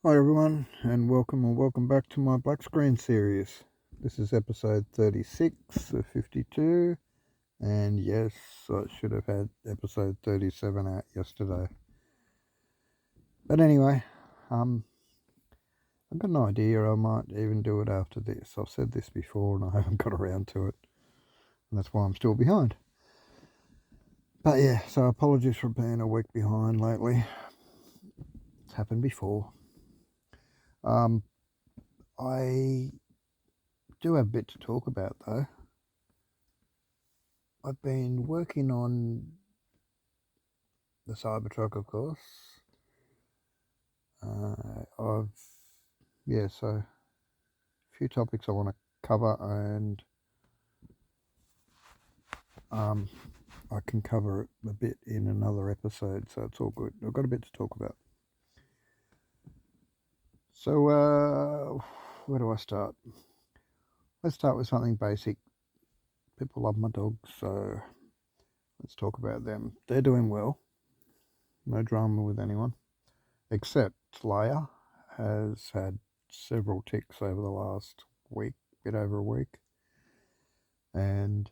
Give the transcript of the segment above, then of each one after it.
Hi everyone, and welcome back to my black screen series. This is episode 36 of 52, and yes, I should have had episode 37 out yesterday. But anyway, I've got an idea. I might even do it after this. I've said this before, and I haven't got around to it, and that's why I'm still behind. But yeah, so apologies for being a week behind lately. It's happened before. I do have a bit to talk about though. I've been working on the Cybertruck, of course. So a few topics I want to cover, and I can cover it a bit in another episode, so it's all good. I've got a bit to talk about. So, where do I start? Let's start with something basic. People love my dogs, so let's talk about them. They're doing well. No drama with anyone, except Leia has had several ticks over the last week, bit over a week. And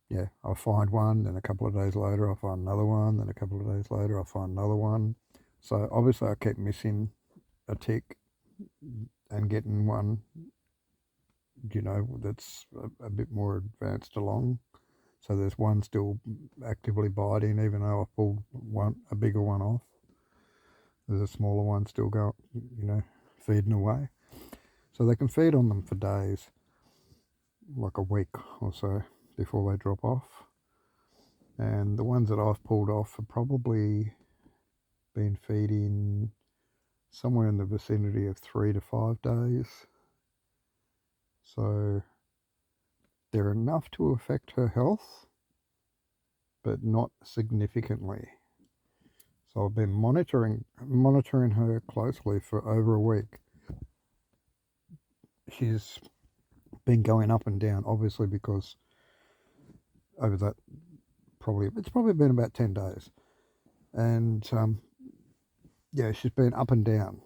yeah, I'll find one, then a couple of days later I'll find another one, then a couple of days later I'll find another one. So obviously I keep missing a tick and getting one, that's a bit more advanced along. So there's one still actively biting, even though I pulled a bigger one off. There's a smaller one still going, feeding away. So they can feed on them for days, like a week or so before they drop off. And the ones that I've pulled off have probably been feeding somewhere in the vicinity of 3 to 5 days. So they're enough to affect her health, but not significantly. So I've been monitoring her closely for over a week. She's been going up and down, obviously, because over that it's probably been about 10 days. And she's been up and down,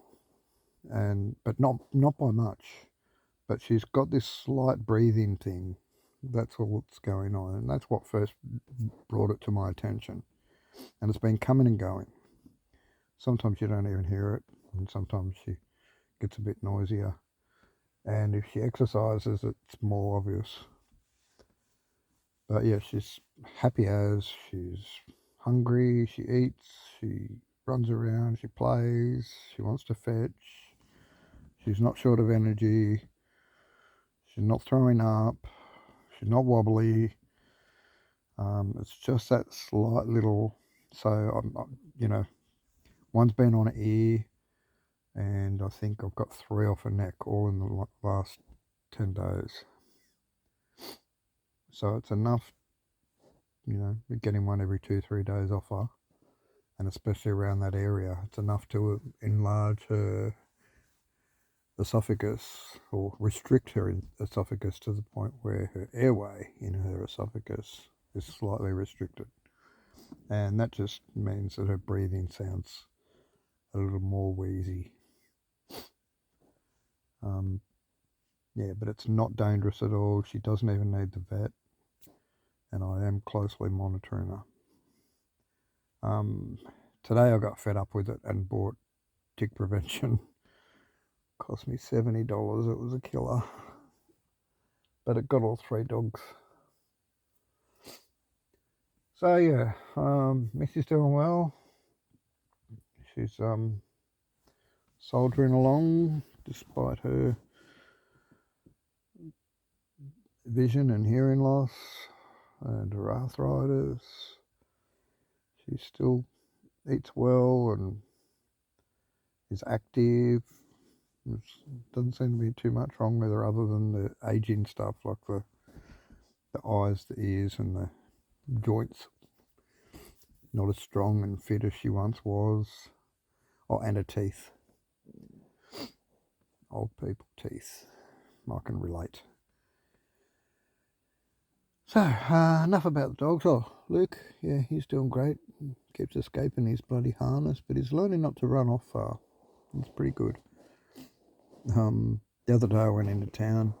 but not by much. But she's got this slight breathing thing. That's all that's going on, and that's what first brought it to my attention. And it's been coming and going. Sometimes you don't even hear it, and sometimes she gets a bit noisier. And if she exercises, it's more obvious. But yeah, she's happy as, she's hungry, she eats, she runs around, she plays, she wants to fetch, she's not short of energy, she's not throwing up, she's not wobbly. It's just that slight little. So one's been on her ear, and I think I've got 3 off her neck, all in the last 10 days. So it's enough, we're getting one every 2-3 days off her, and especially around that area, it's enough to enlarge her esophagus or restrict her esophagus to the point where her airway in her esophagus is slightly restricted. And that just means that her breathing sounds a little more wheezy. But it's not dangerous at all. She doesn't even need the vet, and I am closely monitoring her. Today I got fed up with it and bought tick prevention. Cost me $70. It was a killer, but it got all 3 dogs. So yeah, Missy's doing well. She's soldiering along despite her vision and hearing loss and her arthritis. She still eats well and is active. There doesn't seem to be too much wrong with her other than the aging stuff, like the eyes, the ears, and the joints. Not as strong and fit as she once was. Oh, and her teeth. Old people teeth. I can relate. So, enough about the dogs. Oh, Luke, yeah, he's doing great. Keeps escaping his bloody harness, but he's learning not to run off far. It's pretty good. The other day I went into town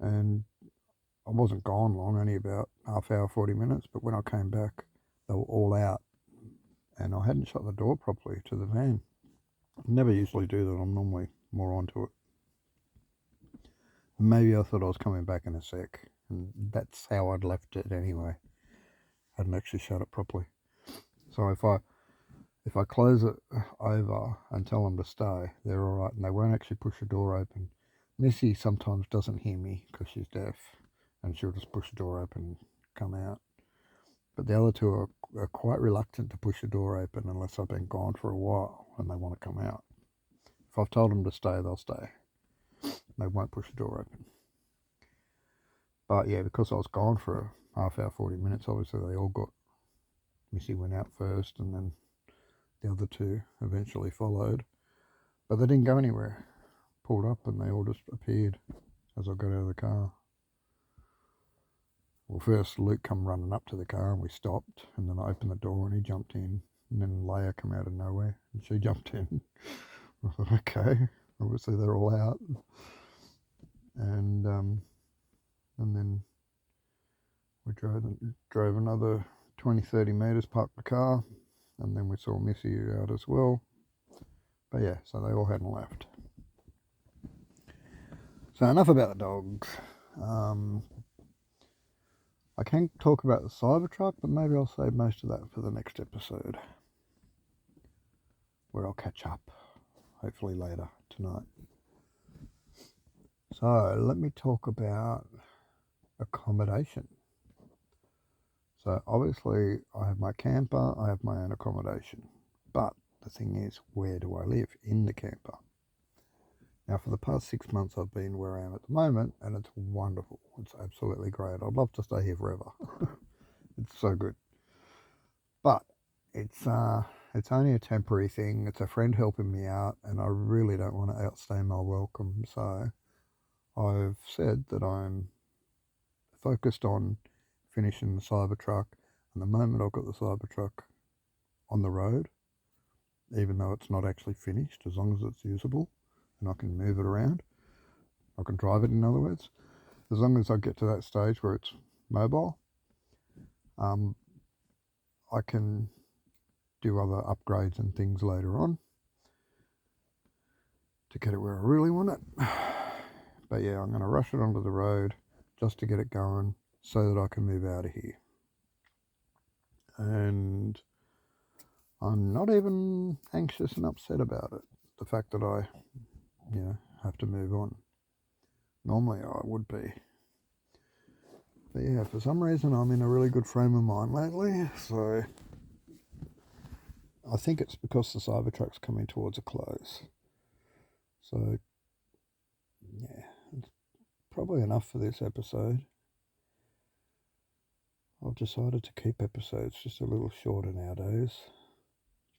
and I wasn't gone long, only about half hour, 40 minutes, but when I came back, they were all out and I hadn't shut the door properly to the van. I never usually do that. I'm normally more onto it. Maybe I thought I was coming back in a sec, and that's how I'd left it anyway. I hadn't actually shut it properly. So if I close it over and tell them to stay, they're all right, and they won't actually push the door open. Missy sometimes doesn't hear me because she's deaf, and she'll just push the door open and come out. But the other two are quite reluctant to push the door open unless I've been gone for a while and they want to come out. If I've told them to stay, they'll stay. They won't push the door open. But yeah, because I was gone for a half hour, 40 minutes, obviously they all got... Missy went out first and then the other two eventually followed. But they didn't go anywhere. Pulled up and they all just appeared as I got out of the car. Well, first Luke come running up to the car and we stopped, and then I opened the door and he jumped in, and then Leia come out of nowhere and she jumped in. I thought, okay, obviously they're all out. And then we drove another 20-30 metres, parked the car, and then we saw Missy out as well. But yeah, so they all hadn't left. So enough about the dogs. I can talk about the Cybertruck, but maybe I'll save most of that for the next episode, where I'll catch up, hopefully later tonight. So let me talk about accommodation. So obviously I have my camper, I have my own accommodation, but the thing is, where do I live in the camper? Now, for the past 6 months, I've been where I am at the moment, and it's wonderful. It's absolutely great. I'd love to stay here forever. It's so good. But it's only a temporary thing. It's a friend helping me out, and I really don't want to outstay my welcome. So I've said that I'm focused on finishing the Cybertruck, and the moment I've got the Cybertruck on the road, even though it's not actually finished, as long as it's usable and I can move it around, I can drive it, in other words, as long as I get to that stage where it's mobile, I can do other upgrades and things later on to get it where I really want it. But yeah, I'm going to rush it onto the road just to get it going so that I can move out of here. And I'm not even anxious and upset about it. The fact that I, have to move on. Normally I would be. But yeah, for some reason I'm in a really good frame of mind lately, so I think it's because the Cybertruck's coming towards a close. So yeah, it's probably enough for this episode. I've decided to keep episodes just a little shorter nowadays.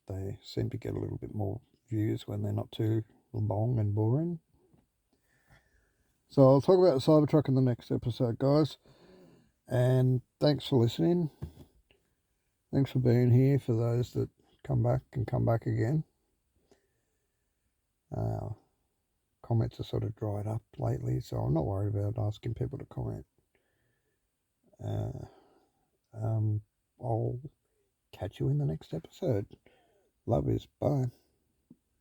They seem to get a little bit more views when they're not too long and boring. So I'll talk about the Cybertruck in the next episode, guys. And thanks for listening. Thanks for being here for those that come back and come back again. Comments are sort of dried up lately, so I'm not worried about asking people to comment. I'll catch you in the next episode. Love yous. Bye.